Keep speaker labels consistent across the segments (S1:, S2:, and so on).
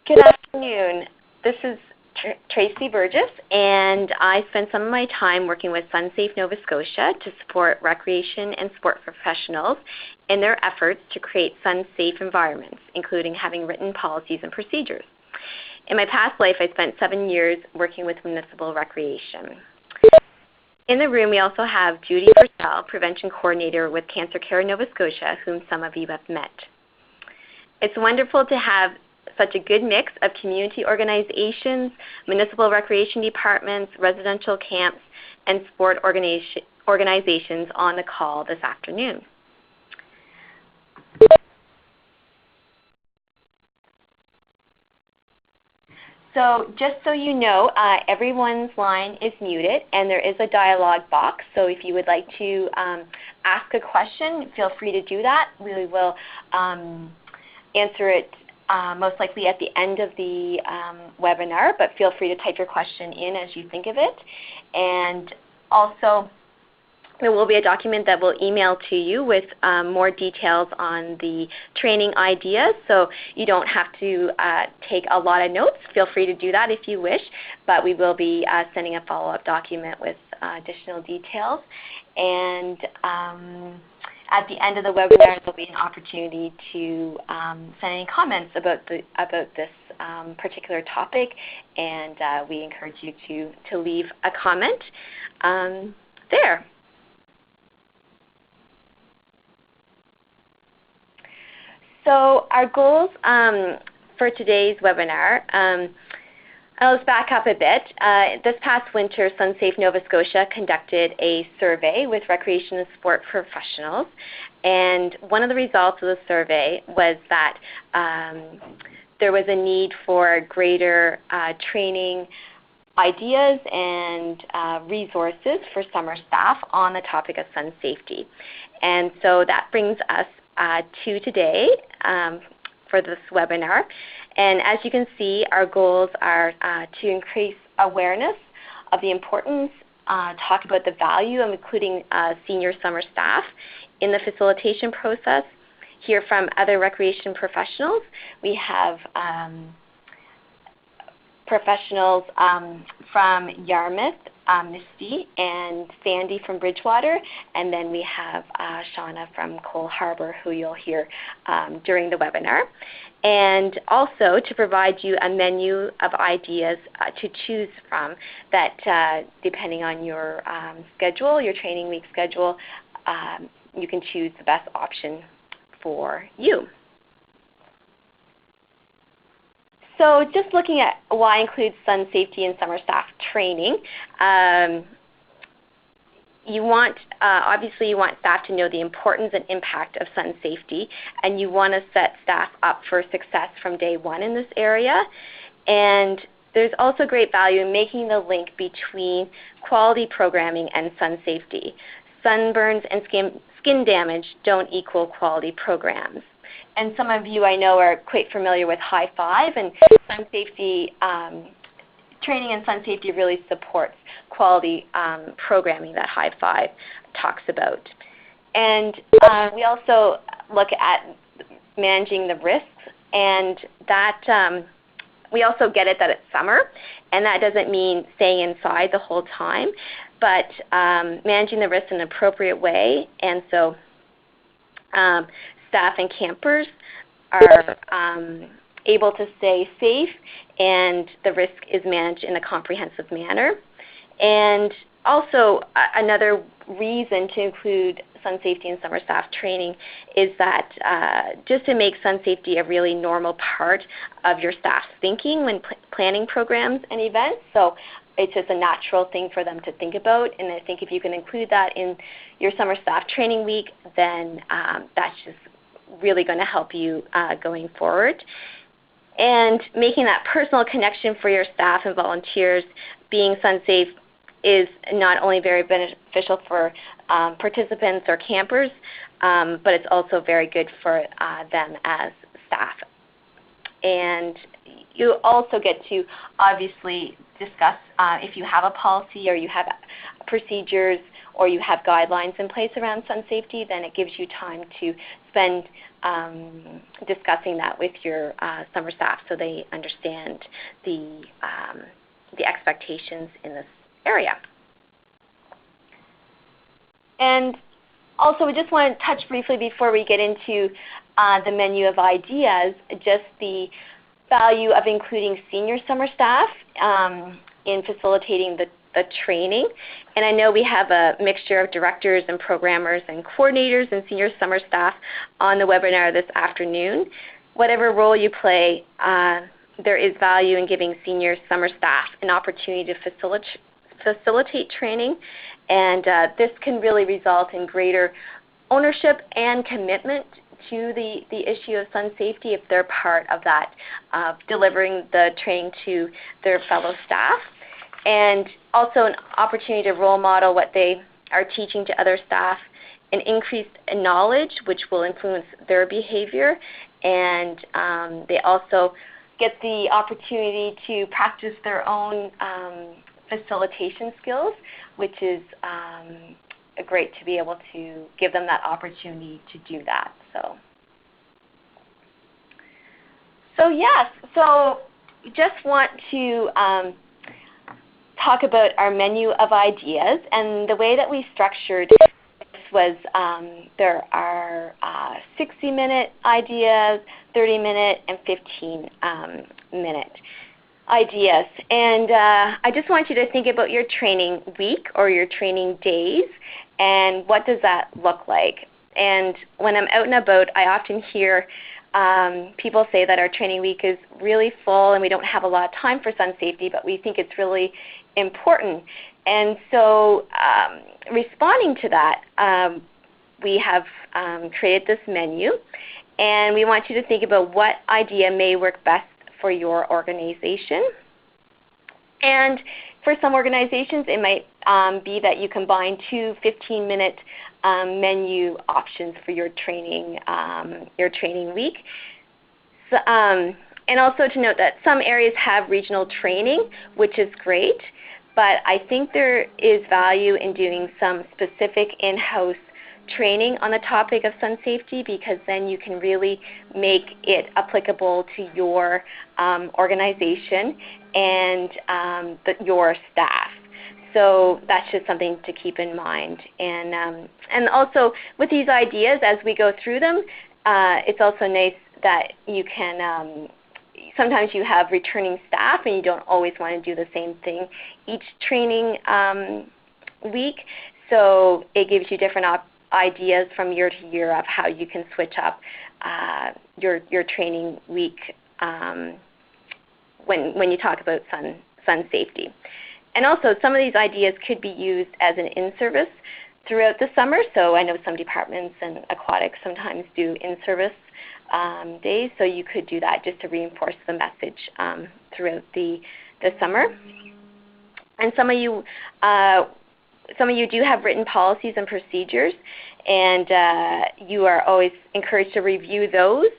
S1: Good afternoon. This is Tracy Burgess, and I spend some of my time working with Sunsafe Nova Scotia to support recreation and sport professionals in their efforts to create sun-safe environments, including having written policies and procedures. In my past life, I spent 7 years working with municipal recreation. In the room, we also have Judy Purcell, Prevention Coordinator with Cancer Care Nova Scotia, whom some of you have met. It's wonderful to have such a good mix of community organizations, municipal recreation departments, residential camps, and sport organizations on the call this afternoon. So just so you know, everyone's line is muted and there is a dialogue box. So if you would like to ask a question, feel free to do that. We will answer it most likely at the end of the webinar, but feel free to type your question in as you think of it. And also, there will be a document that we'll email to you with more details on the training ideas, so you don't have to take a lot of notes. Feel free to do that if you wish, but we will be sending a follow-up document with additional details. And at the end of the webinar, there will be an opportunity to send any comments about this particular topic, and we encourage you to leave a comment there. So our goals for today's webinar, I'll just back up a bit. This past winter, Sunsafe Nova Scotia conducted a survey with recreation and sport professionals, and one of the results of the survey was that there was a need for greater training ideas and resources for summer staff on the topic of sun safety. And so that brings us to today for this webinar. And as you can see, our goals are to increase awareness of the importance, talk about the value of including senior summer staff in the facilitation process, hear from other recreation professionals. We have professionals from Yarmouth, Misty, and Sandy from Bridgewater, and then we have Shauna from Cole Harbour, who you'll hear during the webinar. And also to provide you a menu of ideas to choose from that depending on your schedule, your training week schedule, you can choose the best option for you. So just looking at why include sun safety in summer staff training, obviously you want staff to know the importance and impact of sun safety, and you want to set staff up for success from day one in this area. And there's also great value in making the link between quality programming and sun safety. Sunburns and skin damage don't equal quality programs. And some of you I know are quite familiar with High Five, and sun safety training in sun safety really supports quality programming that High Five talks about. And we also look at managing the risks, and that we also get it that it's summer, and that doesn't mean staying inside the whole time, but managing the risks in an appropriate way. And so staff and campers are able to stay safe, and the risk is managed in a comprehensive manner. And also another reason to include sun safety and summer staff training is that just to make sun safety a really normal part of your staff's thinking when planning programs and events. So it's just a natural thing for them to think about, and I think if you can include that in your summer staff training week, then that's just really going to help you going forward. And making that personal connection for your staff and volunteers, being sun safe, is not only very beneficial for participants or campers, but it's also very good for them as staff. And you also get to obviously discuss if you have a policy or you have procedures or you have guidelines in place around sun safety, then it gives you time to spend discussing that with your summer staff so they understand the expectations in this area. And also, we just want to touch briefly before we get into the menu of ideas, just the value of including senior summer staff in facilitating the training. And I know we have a mixture of directors and programmers and coordinators and senior summer staff on the webinar this afternoon. Whatever role you play, there is value in giving senior summer staff an opportunity to facilitate training, and this can really result in greater ownership and commitment to the issue of sun safety if they're part of that, delivering the training to their fellow staff, and also an opportunity to role model what they are teaching to other staff, an increased knowledge which will influence their behavior, and they also get the opportunity to practice their own facilitation skills, which is great to be able to give them that opportunity to do that. So yes, so just want to talk about our menu of ideas, and the way that we structured this was there are 60-minute ideas, 30-minute, and 15-minute ideas. And I just want you to think about your training week or your training days and what does that look like. And when I'm out and about, I often hear people say that our training week is really full and we don't have a lot of time for sun safety, but we think it's really important. And so responding to that, we have created this menu, and we want you to think about what idea may work best for your organization. And for some organizations, it might be that you combine two 15-minute menu options for your training week. So, and also to note that some areas have regional training, which is great, but I think there is value in doing some specific in-house training on the topic of sun safety, because then you can really make it applicable to your organization and your staff. So that's just something to keep in mind. And also with these ideas, as we go through them, it's also nice that you can, sometimes you have returning staff and you don't always want to do the same thing each training week. So it gives you different ideas from year to year of how you can switch up your training week when you talk about sun safety. And also some of these ideas could be used as an in-service throughout the summer. So I know some departments and aquatics sometimes do in-service days, so you could do that just to reinforce the message throughout the summer. And some of you do have written policies and procedures, and you are always encouraged to review those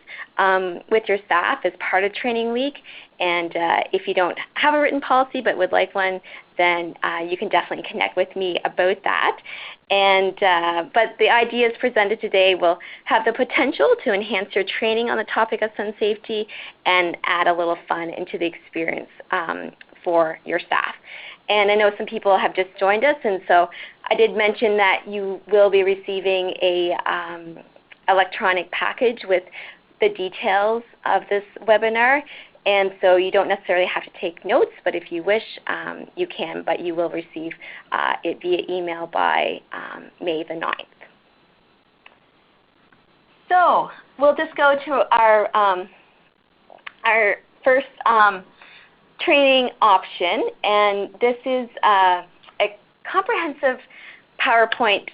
S1: with your staff as part of training week. And if you don't have a written policy but would like one, then you can definitely connect with me about that. And but the ideas presented today will have the potential to enhance your training on the topic of sun safety and add a little fun into the experience for your staff. And I know some people have just joined us, and so I did mention that you will be receiving a electronic package with the details of this webinar. And so you don't necessarily have to take notes, but if you wish, you can, but you will receive it via email by May the 9th. So we'll just go to our first training option, and this is a comprehensive PowerPoint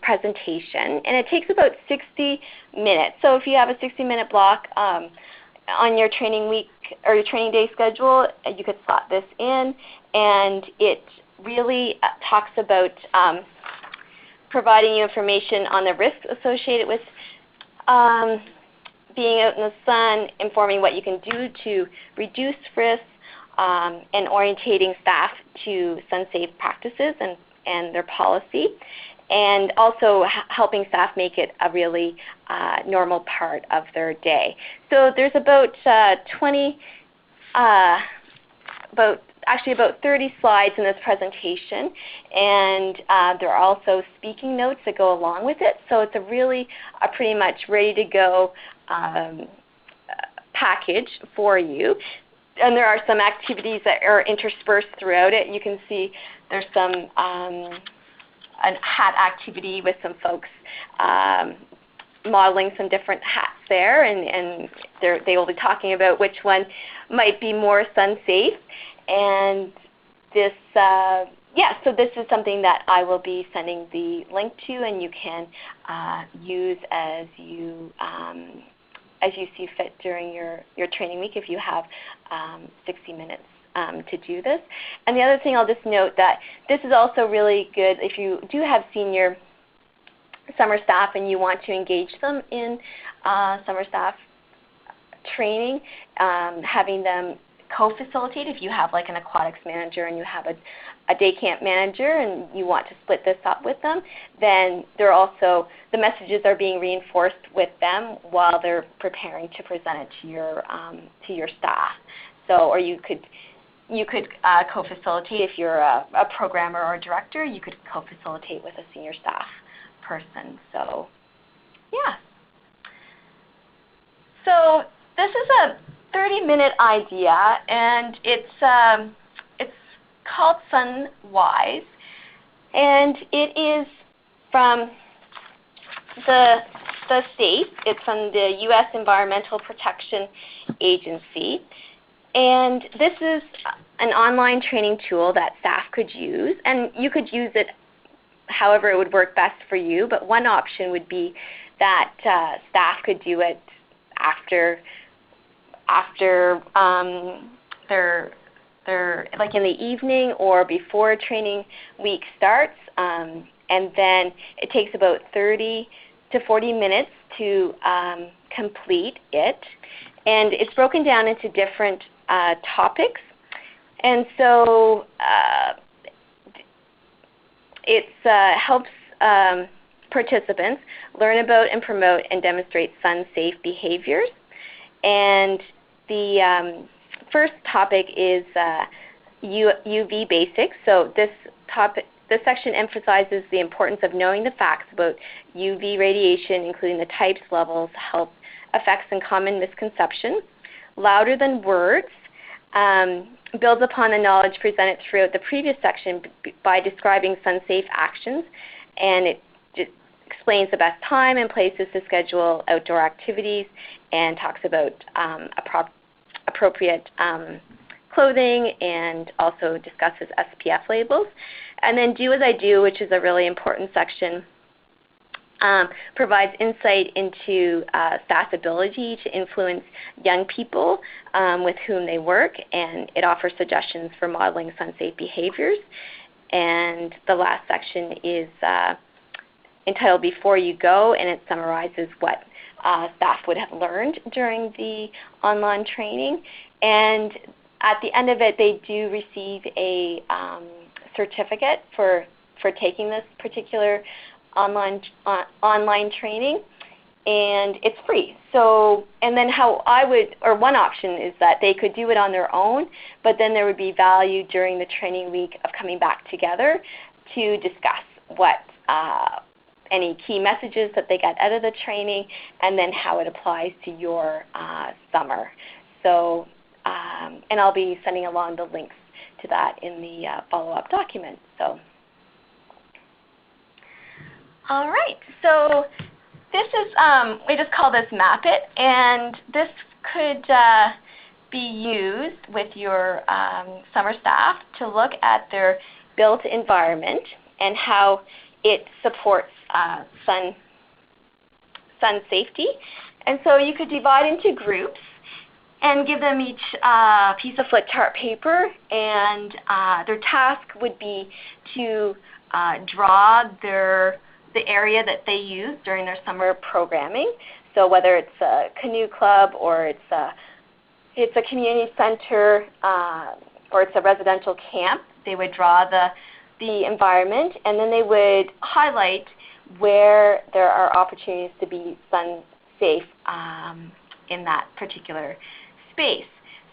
S1: presentation, and it takes about 60 minutes. So if you have a 60-minute block on your training week or your training day schedule, you could slot this in, and it really talks about providing you information on the risks associated with being out in the sun, informing what you can do to reduce risks, and orientating staff to Sunsafe practices and their policy, and also helping staff make it a really normal part of their day. So there's about 30 slides in this presentation, and there are also speaking notes that go along with it. So it's a pretty much ready to go package for you. And there are some activities that are interspersed throughout it. You can see there's some a hat activity with some folks modeling some different hats there, and they will be talking about which one might be more sun safe. And this, so this is something that I will be sending the link to, and you can use as you see fit during your training week if you have 60 minutes to do this. And the other thing I'll just note that this is also really good if you do have senior summer staff and you want to engage them in summer staff training, having them co-facilitate. If you have like an aquatics manager and you have a day camp manager and you want to split this up with them, then they're also, the messages are being reinforced with them while they're preparing to present it to your staff. So, or you could co-facilitate if you're a programmer or a director. You could co-facilitate with a senior staff person. So, yeah. So this is a 30-minute idea, and it's called Sunwise, and it is from the state. It's from the U.S. Environmental Protection Agency, and this is an online training tool that staff could use, and you could use it however it would work best for you. But one option would be that staff could do it after they're like in the evening or before training week starts, and then it takes about 30 to 40 minutes to complete it, and it's broken down into different topics, and so it helps participants learn about and promote and demonstrate sun-safe behaviors. And the first topic is UV basics. So this section emphasizes the importance of knowing the facts about UV radiation, including the types, levels, health effects, and common misconceptions. Louder than words builds upon the knowledge presented throughout the previous section by describing sun-safe actions, and it just explains the best time and places to schedule outdoor activities, and talks about appropriate clothing, and also discusses SPF labels. And then Do As I Do, which is a really important section, provides insight into staff's ability to influence young people with whom they work, and it offers suggestions for modeling sun-safe behaviors. And the last section is entitled Before You Go, and it summarizes what staff would have learned during the online training. And at the end of it, they do receive a certificate for taking this particular online training, and it's free. So, and then one option is that they could do it on their own, but then there would be value during the training week of coming back together to discuss what any key messages that they got out of the training, and then how it applies to your summer. So, and I'll be sending along the links to that in the follow-up document. So, all right. So this is, we just call this Map It, and this could be used with your summer staff to look at their built environment and how it supports sun safety. And so you could divide into groups and give them each piece of flip chart paper, and their task would be to draw the area that they use during their summer programming. So whether it's a canoe club or it's a community center or it's a residential camp, they would draw the environment, and then they would highlight where there are opportunities to be sun safe in that particular space.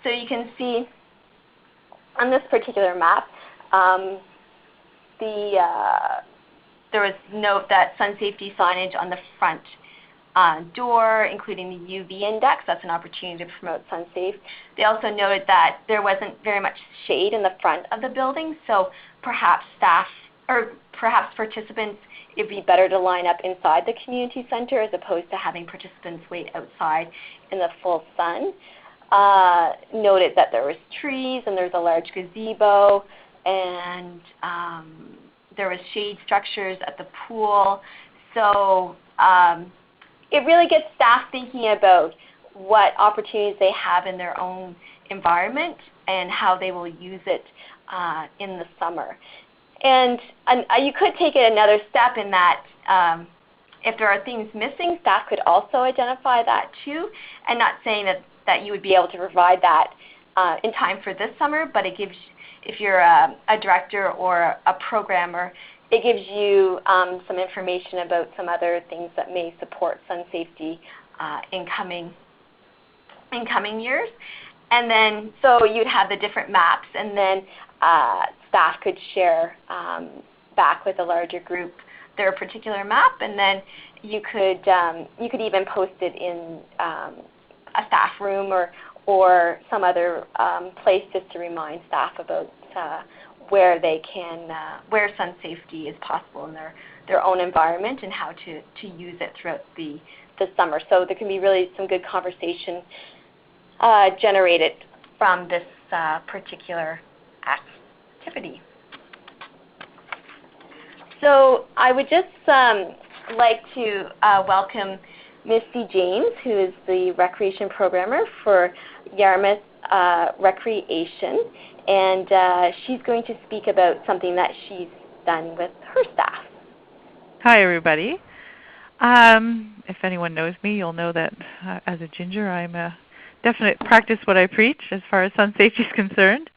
S1: So you can see on this particular map, there was note that sun safety signage on the front door, including the UV index. That's an opportunity to promote SunSafe. They also noted that there wasn't very much shade in the front of the building, so perhaps staff or perhaps participants, it'd be better to line up inside the community center as opposed to having participants wait outside in the full sun. Noted that there was trees and there's a large gazebo, and there was shade structures at the pool. So it really gets staff thinking about what opportunities they have in their own environment and how they will use it in the summer. And you could take it another step in that if there are things missing, staff could also identify that too. And not saying that you would be able to provide that in time for this summer, but it gives, if you're a director or a programmer, it gives you some information about some other things that may support sun safety in coming years. And then, so you'd have the different maps, and then staff could share back with a larger group their particular map, and then you could even post it in a staff room or some other place just to remind staff about where they can, where sun safety is possible in their own environment and how to use it throughout the summer. So there can be really some good conversation generated from this particular activity. So I would just like to welcome Misty James, who is the recreation programmer for Yarmouth Recreation, and she's going to speak about something that she's done with her staff.
S2: Hi, everybody. If anyone knows me, you'll know that as a ginger, I'm a definite practice what I preach as far as sun safety is concerned.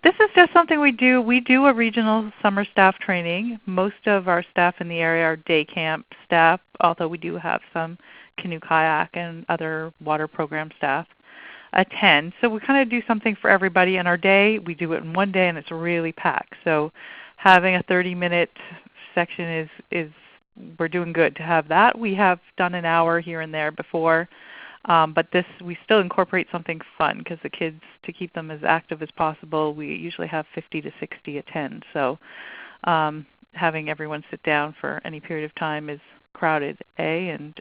S2: This is just something we do. We do a regional summer staff training. Most of our staff in the area are day camp staff, although we do have some canoe kayak and other water program staff attend. So we kind of do something for everybody in our day. We do it in one day and it's really packed. So having a 30-minute section is we're doing good to have that. We have done an hour here and there before. But this, we still incorporate something fun because the kids, to keep them as active as possible, we usually have 50 to 60 attend. So having everyone sit down for any period of time is crowded, and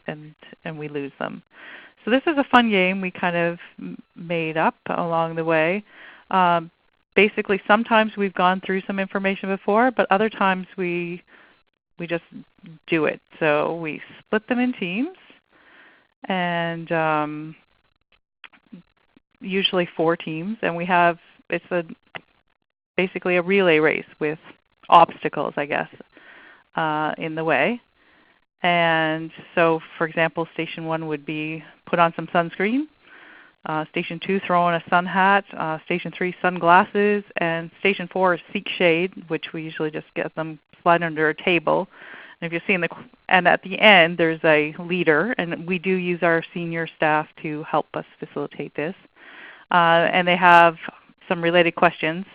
S2: we lose them. So this is a fun game we kind of made up along the way. Basically, sometimes we've gone through some information before, but other times we just do it. So we split them in teams. And usually 4 teams, and we have, it's basically a relay race with obstacles, I guess, in the way. And so, for example, Station 1 would be put on some sunscreen. Station 2, throw on a sun hat. Station 3, sunglasses. And Station 4 is seek shade, which we usually just get them slide under a table. And if you see and at the end there's a leader, and we do use our senior staff to help us facilitate this. And they have some related questions,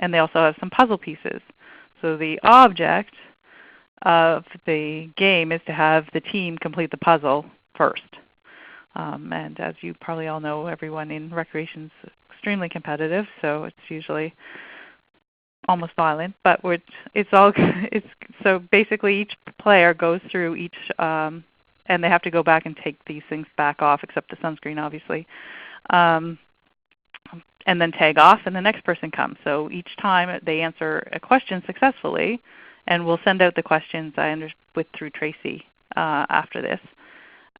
S2: and they also have some puzzle pieces. So the object of the game is to have the team complete the puzzle first. And as you probably all know, everyone in recreation is extremely competitive, so it's usually almost violent, but so basically each player goes through each, and they have to go back and take these things back off, except the sunscreen obviously, and then tag off, and the next person comes. So each time they answer a question successfully, and we'll send out the questions through Tracy after this.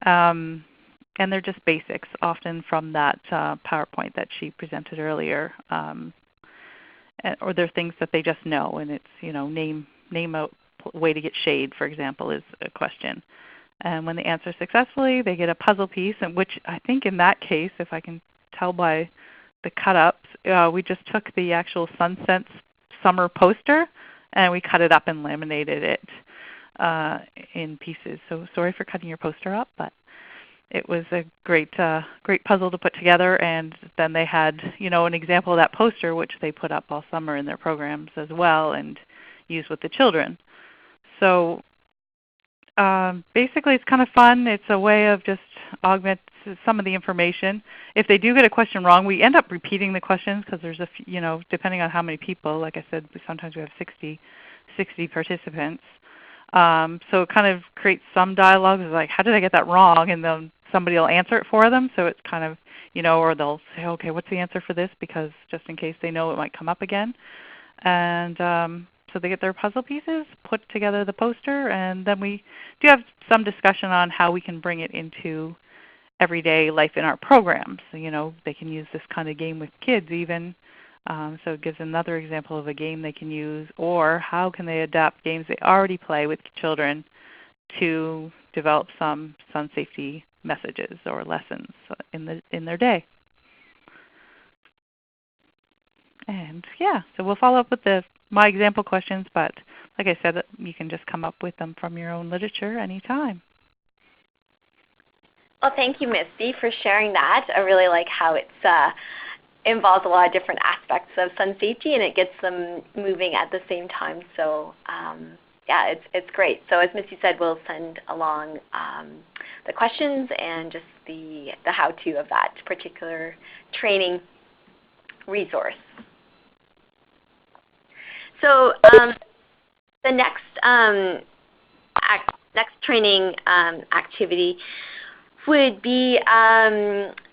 S2: And they're just basics, often from that PowerPoint that she presented earlier. Or they're things that they just know, and it's name a way to get shade, for example, is a question. And when they answer successfully, they get a puzzle piece, and which I think in that case, if I can tell by the cut-ups, we just took the actual Sunsense summer poster and we cut it up and laminated it in pieces. So sorry for cutting your poster up, but it was a great puzzle to put together. And then they had an example of that poster, which they put up all summer in their programs as well and used with the children. So basically it's kind of fun. It's a way of just augment some of the information. If they do get a question wrong, we end up repeating the questions because there's depending on how many people, like I said, sometimes we have 60 participants. So it kind of creates some dialogue. It's like, how did I get that wrong? And then somebody will answer it for them. So it's kind of, or they'll say, okay, what's the answer for this? Because just in case they know it might come up again. And so they get their puzzle pieces, put together the poster, and then we do have some discussion on how we can bring it into everyday life in our programs. So, they can use this kind of game with kids even. So it gives another example of a game they can use, or how can they adapt games they already play with children to develop some sun safety messages or lessons in their day. And yeah, so we'll follow up with my example questions, but like I said, you can just come up with them from your own literature anytime.
S1: Well, thank you, Misty, for sharing that. I really like how it's involves a lot of different aspects of sun safety, and it gets them moving at the same time. So yeah, it's great. So as Misty said, we'll send along the questions and just the how-to of that particular training resource. So the next training activity would be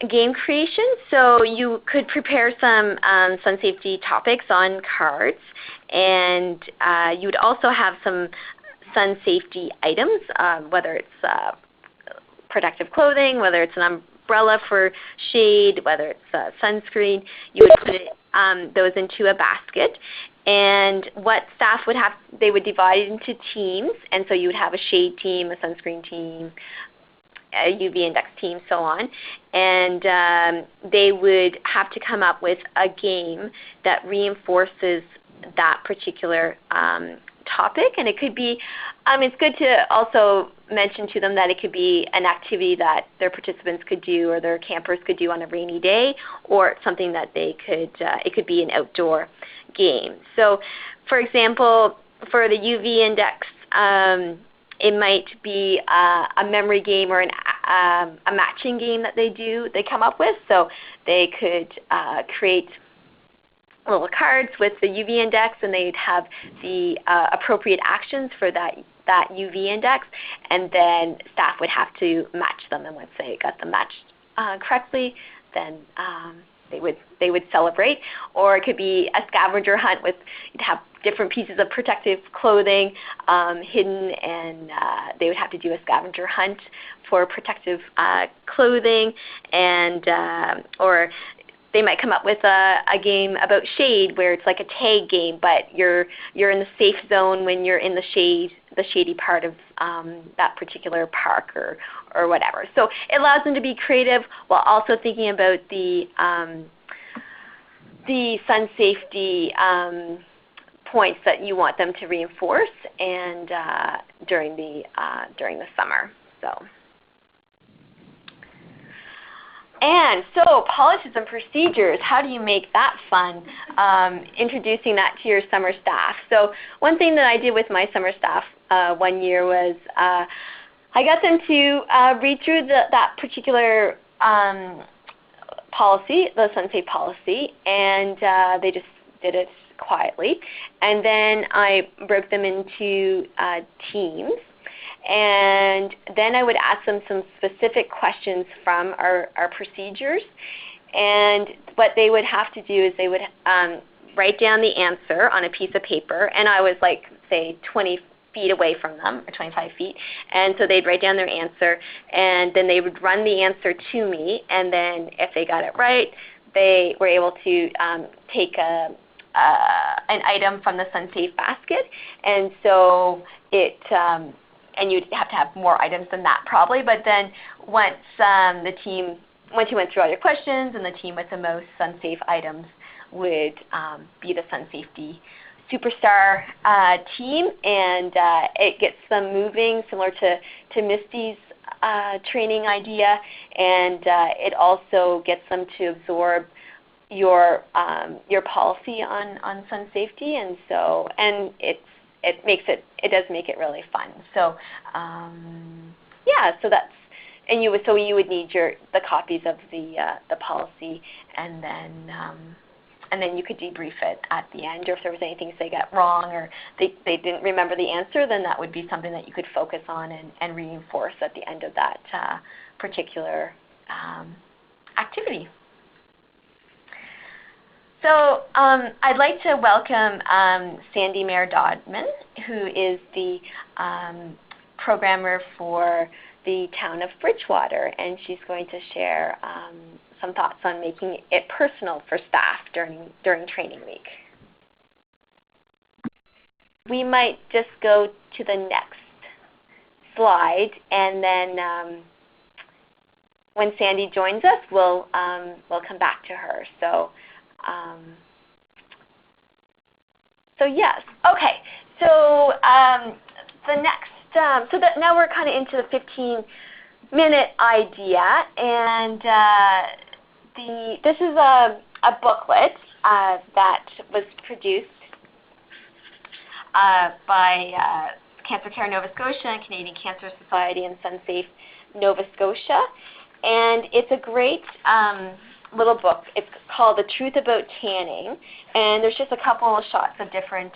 S1: game creation. So you could prepare some sun safety topics on cards, and you would also have some sun safety items, whether it's protective clothing, whether it's an umbrella for shade, whether it's sunscreen. You would put those into a basket. And what staff would have, they would divide it into teams. And so you would have a shade team, a sunscreen team, a UV index team, so on. And they would have to come up with a game that reinforces that particular topic. And it could be, it's good to also mention to them that it could be an activity that their participants could do or their campers could do on a rainy day, or something that they could, it could be an outdoor game. So for example, for the UV index, it might be a memory game or a matching game that they come up with. So they could create little cards with the UV index, and they'd have the appropriate actions for that UV index, and then staff would have to match them. And once they got them matched correctly, then they would celebrate. Or it could be a scavenger hunt with, you'd have different pieces of protective clothing hidden, and they would have to do a scavenger hunt for protective clothing, and or they might come up with a game about shade where it's like a tag game, but you're in the safe zone when you're in the shady part of that particular park or whatever. So it allows them to be creative while also thinking about the sun safety points that you want them to reinforce and during the summer. And so policies and procedures, how do you make that fun? Introducing that to your summer staff. So one thing that I did with my summer staff one year was I got them to read through that particular policy, the Sunsafe policy, and they just did it quietly. And then I broke them into teams. And then I would ask them some specific questions from our procedures. And what they would have to do is they would write down the answer on a piece of paper. And I was like, say, 20 feet away from them, or 25 feet. And so they'd write down their answer, and then they would run the answer to me. And then if they got it right, they were able to take an item from the Sunsafe basket. And so and you'd have to have more items than that probably. But then once you went through all your questions, and the team with the most Sunsafe items would be the Sun Safety Superstar team, and it gets them moving, similar to Misty's training idea, and it also gets them to absorb your policy on sun safety, and it does make it really fun. So yeah, so that's, and you would need the copies of the policy, and then you could debrief it at the end, or if there was anything they got wrong or they didn't remember the answer, then that would be something that you could focus on and reinforce at the end of that particular activity. So I'd like to welcome Sandy Mayer-Dodman, who is the programmer for the town of Bridgewater, and she's going to share some thoughts on making it personal for staff during training week. We might just go to the next slide, and then when Sandy joins us, we'll come back to her. So yes, okay. So the next, now we're kind of into the 15-minute idea, and this is a booklet that was produced by Cancer Care Nova Scotia and Canadian Cancer Society and Sunsafe Nova Scotia, and it's a great little book. It's called The Truth About Tanning, and there's just a couple of shots of different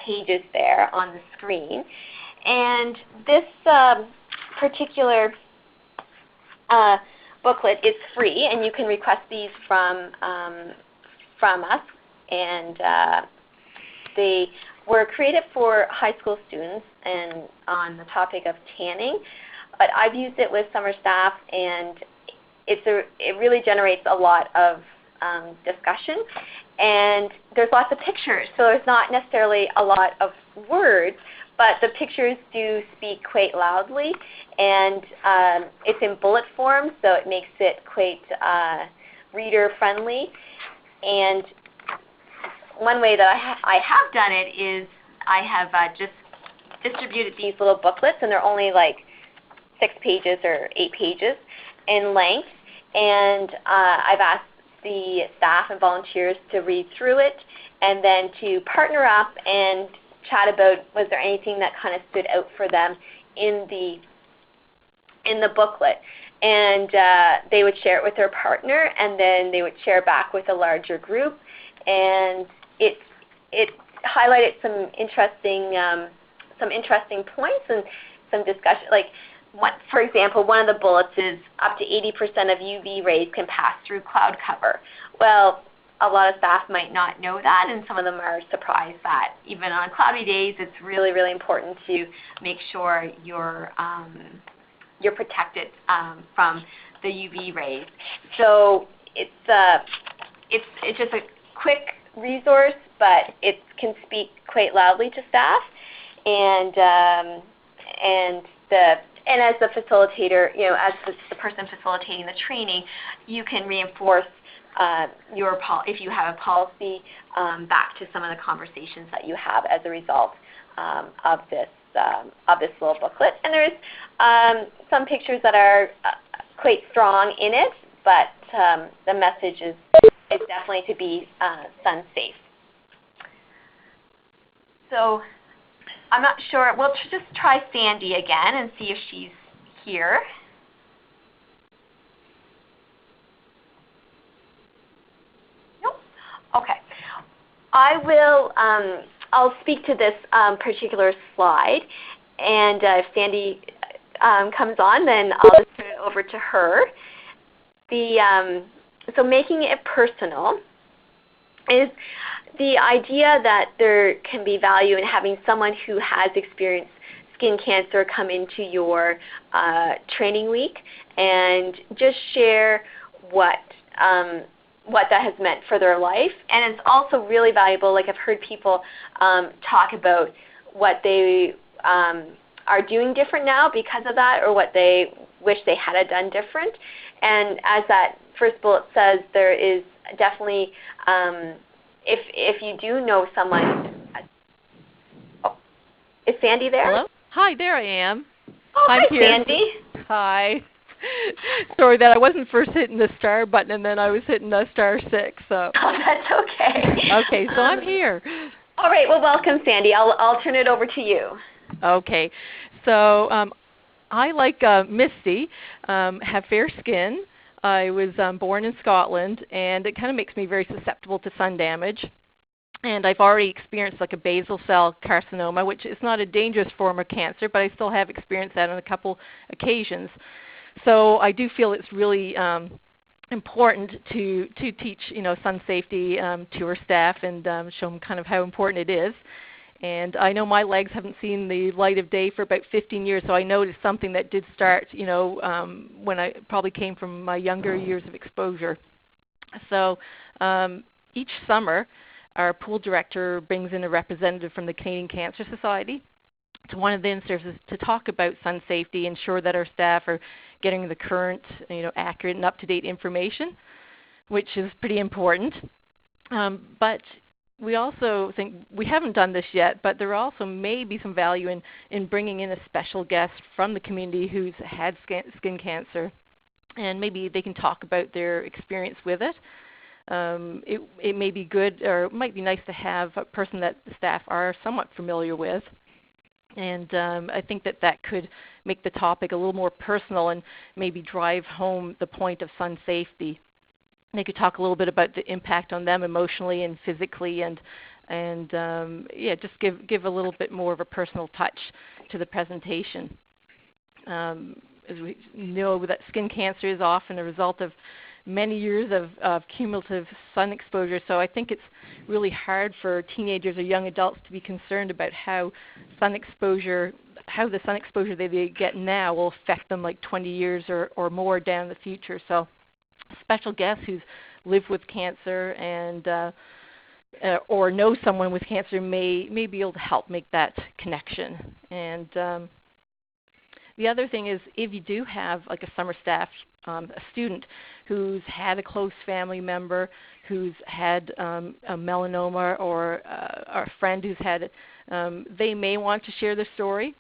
S1: pages there on the screen. And this particular booklet is free, and you can request these from us. And they were created for high school students and on the topic of tanning. But I've used it with summer staff, and it really generates a lot of discussion. And there's lots of pictures, so there's not necessarily a lot of words, but the pictures do speak quite loudly, and it's in bullet form, so it makes it quite reader-friendly. And one way that I have done it is I have just distributed these little booklets, and they're only like 6 pages or 8 pages in length, and I've asked the staff and volunteers to read through it, and then to partner up and chat about, was there anything that kind of stood out for them in the booklet. And they would share it with their partner, and then they would share back with a larger group, and it highlighted some interesting points and some discussion. Like, for example, one of the bullets is up to 80% of UV rays can pass through cloud cover. Well, a lot of staff might not know that, and some of them are surprised that even on cloudy days, it's really, really important to make sure you're protected from the UV rays. So it's just a quick resource, but it can speak quite loudly to staff, and as the facilitator, as the person facilitating the training, you can reinforce if you have a policy back to some of the conversations that you have as a result of this little booklet. And there's some pictures that are quite strong in it, but the message is definitely to be sun safe. So I'm not sure. We'll just try Sandy again and see if she's here. Nope. Okay. I'll speak to this particular slide, and if Sandy comes on, then I'll just turn it over to her. So making it personal is the idea that there can be value in having someone who has experienced skin cancer come into your training week and just share what that has meant for their life. And it's also really valuable, like I've heard people talk about what they are doing different now because of that, or what they wish they had done different. And as that first bullet says, there is definitely, if you do know someone, oh, is Sandy there?
S3: Hello? Hi, there I am.
S1: Oh,
S3: I'm
S1: hi,
S3: here.
S1: Sandy.
S3: Hi. Sorry that I wasn't first hitting the star button and then I was hitting the *6. So.
S1: Oh, that's okay.
S3: Okay, so I'm here.
S1: All right, well, welcome, Sandy. I'll turn it over to you.
S3: Okay, so I, like Misty, have fair skin. I was born in Scotland, and it kind of makes me very susceptible to sun damage. And I've already experienced like a basal cell carcinoma, which is not a dangerous form of cancer, but I still have experienced that on a couple occasions. So I do feel it's really important to teach sun safety to our staff and show them kind of how important it is. And I know my legs haven't seen the light of day for about 15 years, so I know it's something that did start when I probably came from my younger years of exposure. So each summer, our pool director brings in a representative from the Canadian Cancer Society to one of the in-services to talk about sun safety, ensure that our staff are getting the current, accurate and up-to-date information, which is pretty important. But we also think, we haven't done this yet, but there also may be some value in bringing in a special guest from the community who's had skin cancer, and maybe they can talk about their experience with it. It may be good, or it might be nice to have a person that the staff are somewhat familiar with. And I think that could make the topic a little more personal and maybe drive home the point of sun safety. They could talk a little bit about the impact on them emotionally and physically, and just give a little bit more of a personal touch to the presentation. As we know, that skin cancer is often a result of many years of cumulative sun exposure, so I think it's really hard for teenagers or young adults to be concerned about how the sun exposure they get now will affect them like 20 years or more down the future. So special guests who's lived with cancer and or know someone with cancer may be able to help make that connection. And the other thing is, if you do have like a summer staff, a student who's had a close family member who's had a melanoma, or a friend who's had it, they may want to share their story.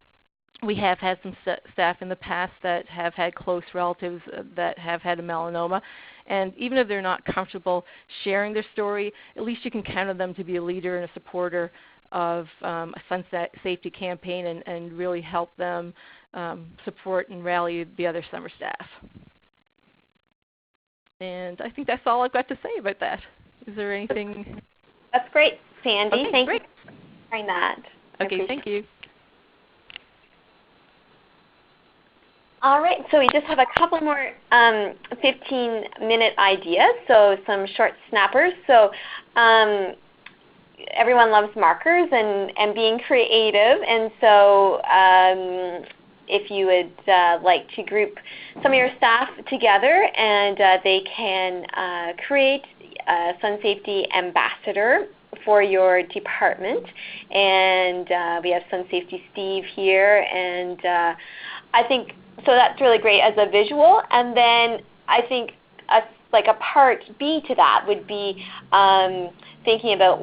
S3: We have had some staff in the past that have had close relatives that have had a melanoma. And even if they're not comfortable sharing their story, at least you can count on them to be a leader and a supporter of a sun safety campaign, and really help them support and rally the other summer staff. And I think that's all I've got to say about that. Is there anything?
S1: That's great, Sandy.
S3: Okay,
S1: Thank
S3: great.
S1: you for sharing that.
S3: Okay, thank you.
S1: All right, so we just have a couple more 15-minute ideas, so some short snappers. So everyone loves markers and being creative, and so if you would like to group some of your staff together, and they can create a Sun Safety Ambassador for your department. And we have Sun Safety Steve here, and I think, so that's really great as a visual. And then I think like a part B to that would be thinking about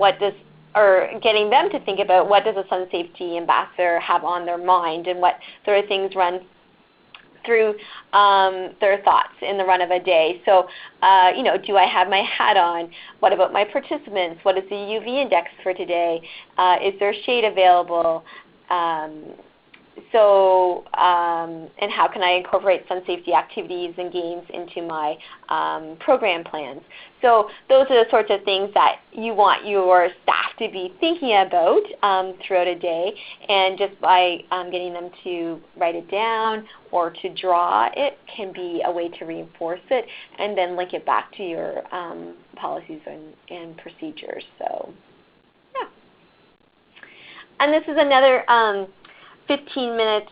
S1: getting them to think about what does a Sun Safety Ambassador have on their mind, and what sort of things run through their thoughts in the run of a day. So, do I have my hat on? What about my participants? What is the UV index for today? Is there shade available? And how can I incorporate sun safety activities and games into my program plans? So those are the sorts of things that you want your staff to be thinking about throughout a day. And just by getting them to write it down or to draw it can be a way to reinforce it, and then link it back to your policies and procedures. So, yeah. And this is another 15-minute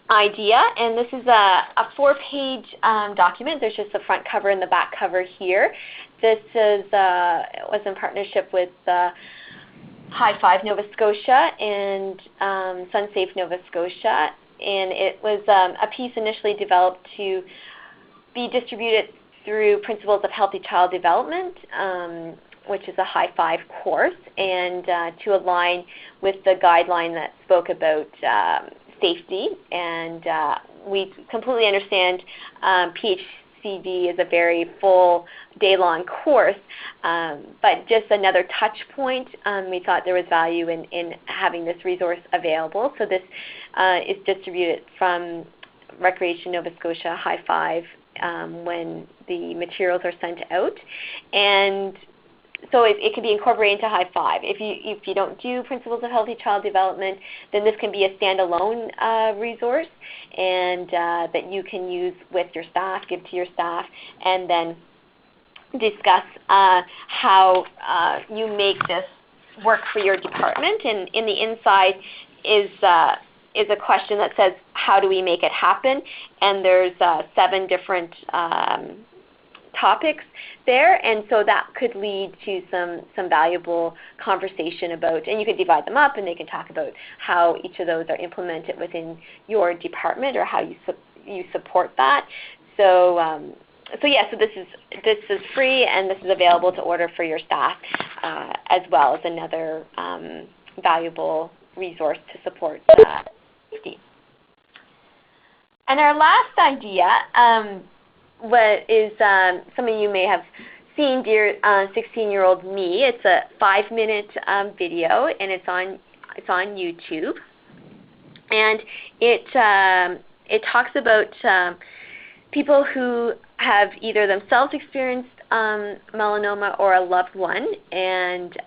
S1: idea, and this is a 4-page document. There's just the front cover and the back cover here. This was in partnership with High Five Nova Scotia and Sunsafe Nova Scotia, and it was a piece initially developed to be distributed through Principles of Healthy Child Development, which is a High Five course, and to align with the guideline that spoke about safety. And we completely understand PHCD is a very full day-long course, but just another touch point, we thought there was value in having this resource available. So this is distributed from Recreation Nova Scotia High Five when the materials are sent out, and so it can be incorporated into High Five. If you don't do Principles of Healthy Child Development, then this can be a standalone resource, and that you can use with your staff, give to your staff, and then discuss how you make this work for your department. And in the inside is a question that says, how do we make it happen? And there's 7 different topics there, and so that could lead to some valuable conversation about, and you could divide them up and they can talk about how each of those are implemented within your department or how you support that. So this is free, and this is available to order for your staff as well as another valuable resource to support safety. And our last idea, what is some of you may have seen, Dear 16-Year-Old Me. It's a 5-minute video, and it's on YouTube, and it talks about people who have either themselves experienced melanoma or a loved one, and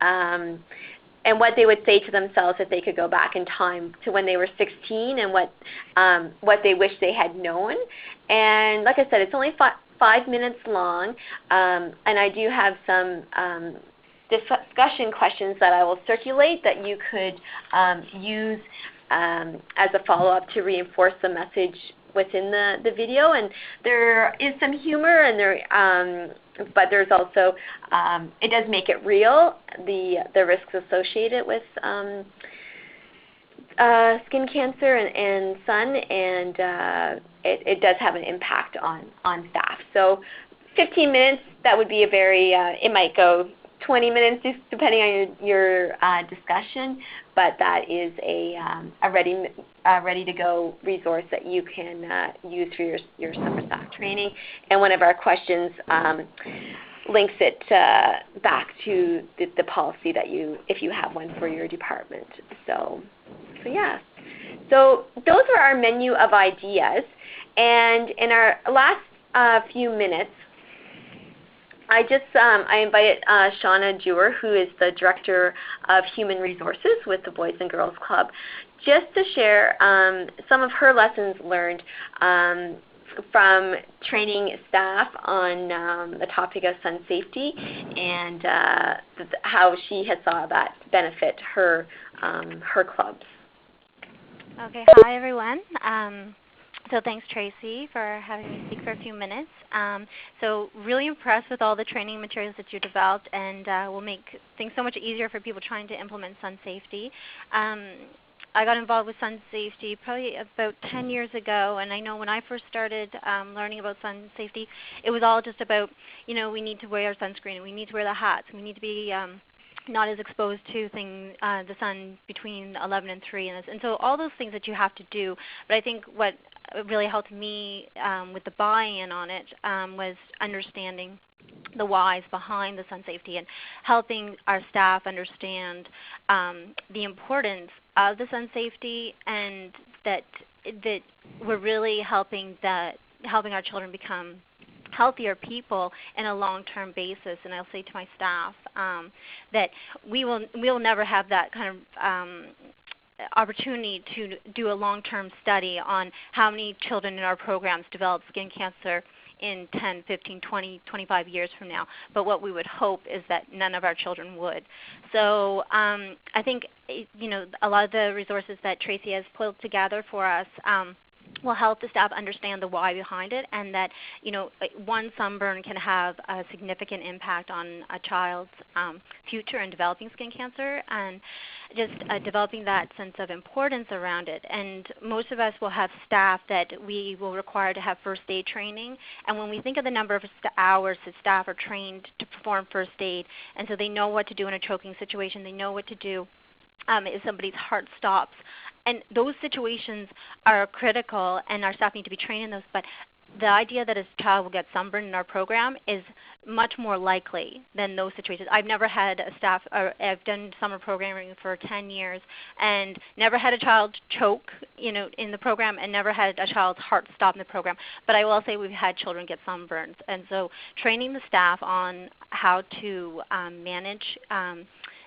S1: what they would say to themselves if they could go back in time to when they were 16, and what they wish they had known. And like I said, it's only 5 minutes long, and I do have some discussion questions that I will circulate that you could use as a follow-up to reinforce the message within the video. And there is some humor, and but there's also it does make it real, the risks associated with skin cancer and sun, and it does have an impact on staff. So 15 minutes, that would be a very, it might go 20 minutes just depending on your discussion, but that is a ready to go resource that you can use for your summer staff training. And one of our questions links it back to the policy that if you have one for your department. So yeah. So those are our menu of ideas. And in our last few minutes, I invited Shauna Dewar, who is the Director of Human Resources with the Boys and Girls Club, just to share some of her lessons learned from training staff on the topic of sun safety, and how she has saw that benefit her clubs.
S4: Okay, hi everyone. So thanks Tracy for having me speak for a few minutes. So really impressed with all the training materials that you developed, and will make things so much easier for people trying to implement sun safety. I got involved with sun safety probably about 10 years ago, and I know when I first started learning about sun safety, it was all just about, we need to wear sunscreen, we need to wear the hats, we need to be not as exposed to the sun between 11 and 3, and so all those things that you have to do. But I think what really helped me with the buy-in on it was understanding the whys behind the sun safety and helping our staff understand the importance of the sun safety, and that we're really helping our children become healthier people in a long-term basis. And I'll say to my staff that we will never have that kind of opportunity to do a long-term study on how many children in our programs develop skin cancer in 10, 15, 20, 25 years from now. But what we would hope is that none of our children would. So I think a lot of the resources that Tracy has pulled together for us will help the staff understand the why behind it, and that one sunburn can have a significant impact on a child's future in developing skin cancer, and just developing that sense of importance around it. And most of us will have staff that we will require to have first aid training, and when we think of the number of hours that staff are trained to perform first aid, and so they know what to do in a choking situation, they know what to do if somebody's heart stops. And those situations are critical, and our staff need to be trained in those. But the idea that a child will get sunburned in our program is much more likely than those situations. I've never had a staff, I've done summer programming for 10 years, and never had a child choke in the program, and never had a child's heart stop in the program. But I will say we've had children get sunburns. And so training the staff on how to manage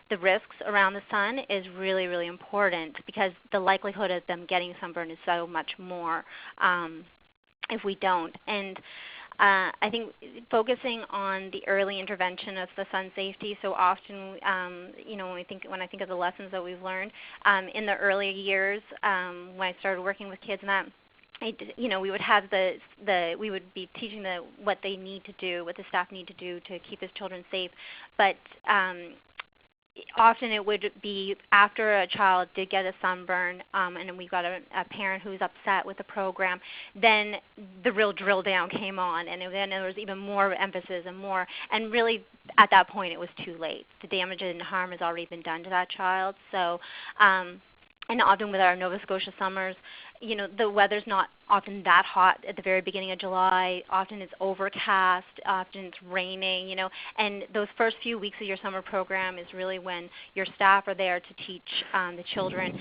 S4: the risks around the sun is really, really important, because the likelihood of them getting sunburn is so much more if we don't. And I think focusing on the early intervention of the sun safety. So often, when I think of the lessons that we've learned in the early years, when I started working with kids and that, we would have we would be teaching what they need to do, what the staff need to do to keep his children safe, but often it would be after a child did get a sunburn, and we got a parent who's upset with the program, then the real drill down came on, and then there was even more emphasis and really at that point it was too late. The damage and harm has already been done to that child. So, and often with our Nova Scotia summers, the weather's not often that hot at the very beginning of July. Often it's overcast, often it's raining, and those first few weeks of your summer program is really when your staff are there to teach the children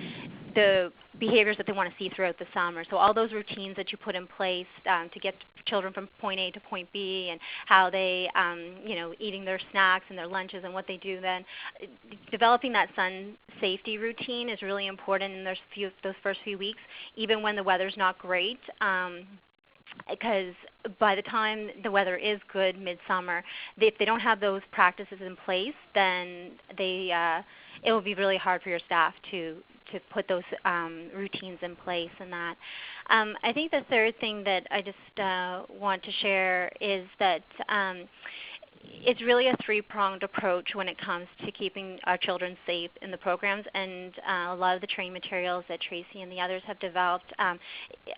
S4: the behaviors that they want to see throughout the summer. So all those routines that you put in place to get children from point A to point B, and how they, eating their snacks and their lunches and what they do then. Developing that sun safety routine is really important in those first few weeks, even when the weather's not great. Because by the time the weather is good midsummer, if they don't have those practices in place, then it will be really hard for your staff to put those routines in place and that. I think the third thing that I just want to share is that it's really a three-pronged approach when it comes to keeping our children safe in the programs, and a lot of the training materials that Tracy and the others have developed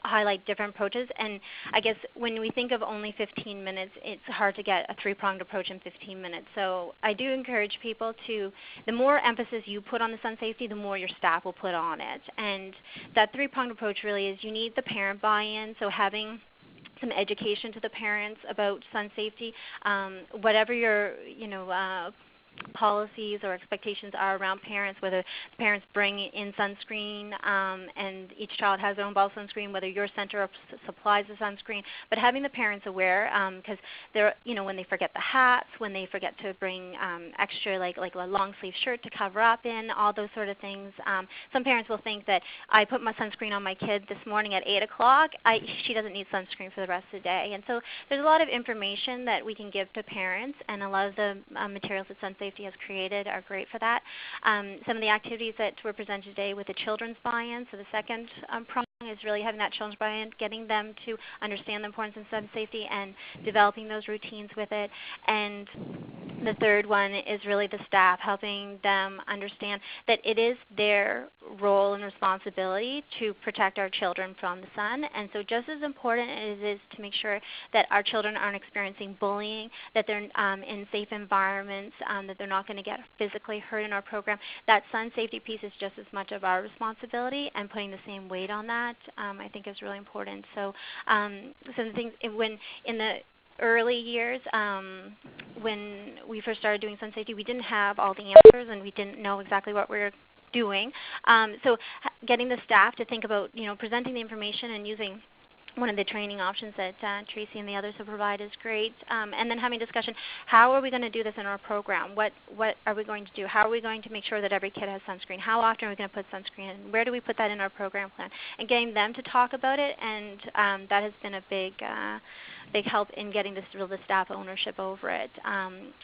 S4: highlight different approaches. And I guess when we think of only 15 minutes, it's hard to get a three-pronged approach in 15 minutes. So I do encourage people the more emphasis you put on the sun safety, the more your staff will put on it. And that three-pronged approach really is you need the parent buy-in, so having some education to the parents about sun safety. Whatever your policies or expectations are around parents, whether the parents bring in sunscreen and each child has their own bottle of sunscreen, whether your center supplies the sunscreen, but having the parents aware, because they're, when they forget the hats, when they forget to bring extra like a long sleeve shirt to cover up in, all those sort of things. Some parents will think that I put my sunscreen on my kid this morning at 8 o'clock, she doesn't need sunscreen for the rest of the day. And so there's a lot of information that we can give to parents, and a lot of the materials that Sun Safety has created are great for that. Some of the activities that were presented today with the children's buy-in, so the second prong is really having that children's buy-in, getting them to understand the importance of sun safety and developing those routines with it. And the third one is really the staff, helping them understand that it is their role and responsibility to protect our children from the sun. And so just as important as it is to make sure that our children aren't experiencing bullying, that they're in safe environments, that they're not going to get physically hurt in our program, that sun safety piece is just as much of our responsibility, and putting the same weight on that I think is really important. So some of the things when in the early years, when we first started doing sun safety, we didn't have all the answers and we didn't know exactly what we were doing. So getting the staff to think about presenting the information and using one of the training options that Tracy and the others have provided is great. And then having discussion, how are we going to do this in our program? What are we going to do? How are we going to make sure that every kid has sunscreen? How often are we going to put sunscreen in? Where do we put that in our program plan? And getting them to talk about it, and that has been a big help in getting the staff ownership over it.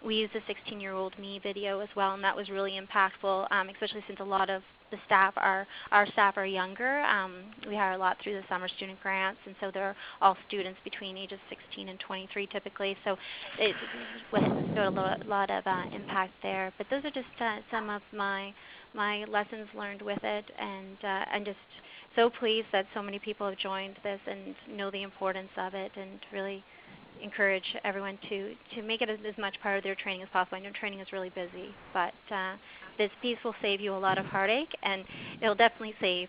S4: We used the 16-year-old me video as well, and that was really impactful, especially since a lot of the staff our staff are younger. We hire a lot through the summer student grants, and so they're all students between ages 16 and 23 typically. So it was a lot of impact there. But those are just some of my lessons learned with it, and I'm just so pleased that so many people have joined this and know the importance of it, and really encourage everyone to make it as much part of their training as possible. I know training is really busy, but this piece will save you a lot of heartache, and it will definitely save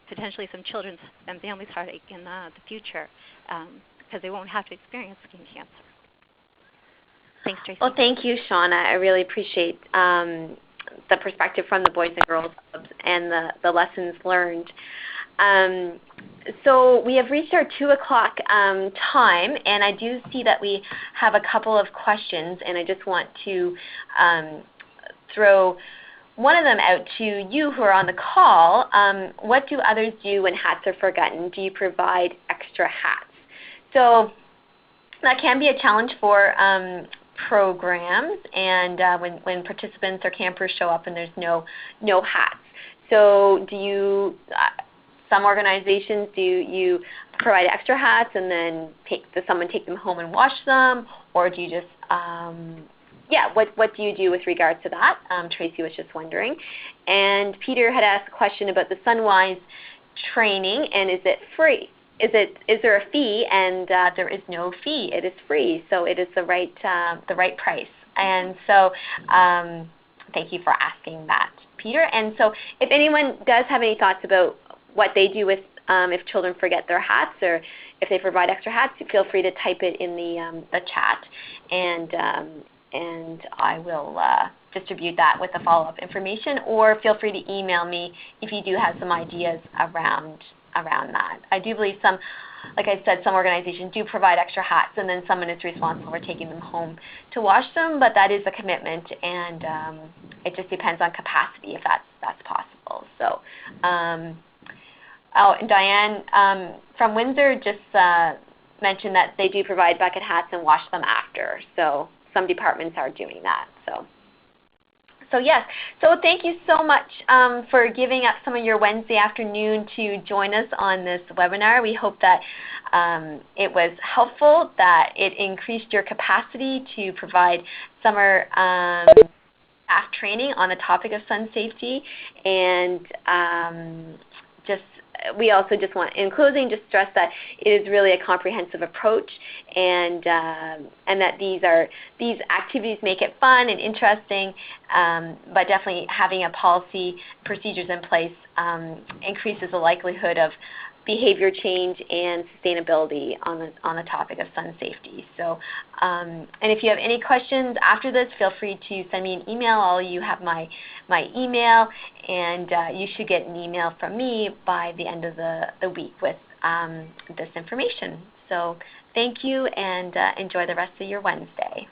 S4: potentially some children's and families' heartache in the future, because they won't have to experience skin cancer. Thanks, Tracy.
S1: Well, thank you, Shauna. I really appreciate the perspective from the Boys and Girls Clubs and the lessons learned. So we have reached our 2 o'clock time, and I do see that we have a couple of questions, and I just want to throw one of them out to you who are on the call. What do others do when hats are forgotten? Do you provide extra hats? So that can be a challenge for programs, and when participants or campers show up and there's no hats. So do you, some organizations, do you provide extra hats and then does someone take them home and wash them, or do you just, what do you do with regards to that? Tracy was just wondering. And Peter had asked a question about the Sunwise training, and is it free? Is there a fee? And there is no fee. It is free, so it is the right price. And so thank you for asking that, Peter. And so if anyone does have any thoughts about what they do with if children forget their hats, or if they provide extra hats, feel free to type it in the chat, and I will distribute that with the follow-up information, or feel free to email me if you do have some ideas around that. I do believe like I said, some organizations do provide extra hats, and then someone is responsible for taking them home to wash them, but that is a commitment, and it just depends on capacity if that's possible. So, and Diane from Windsor just mentioned that they do provide bucket hats and wash them after. So some departments are doing that. So yes, so thank you so much for giving up some of your Wednesday afternoon to join us on this webinar. We hope that it was helpful, that it increased your capacity to provide summer staff training on the topic of sun safety, and we also just want, in closing, just stress that it is really a comprehensive approach, and that these activities make it fun and interesting, but definitely having a policy, procedures in place increases the likelihood of behavior change and sustainability on the topic of sun safety. So, and if you have any questions after this, feel free to send me an email. All of you have my email, and you should get an email from me by the end of the week with this information. So thank you, and enjoy the rest of your Wednesday.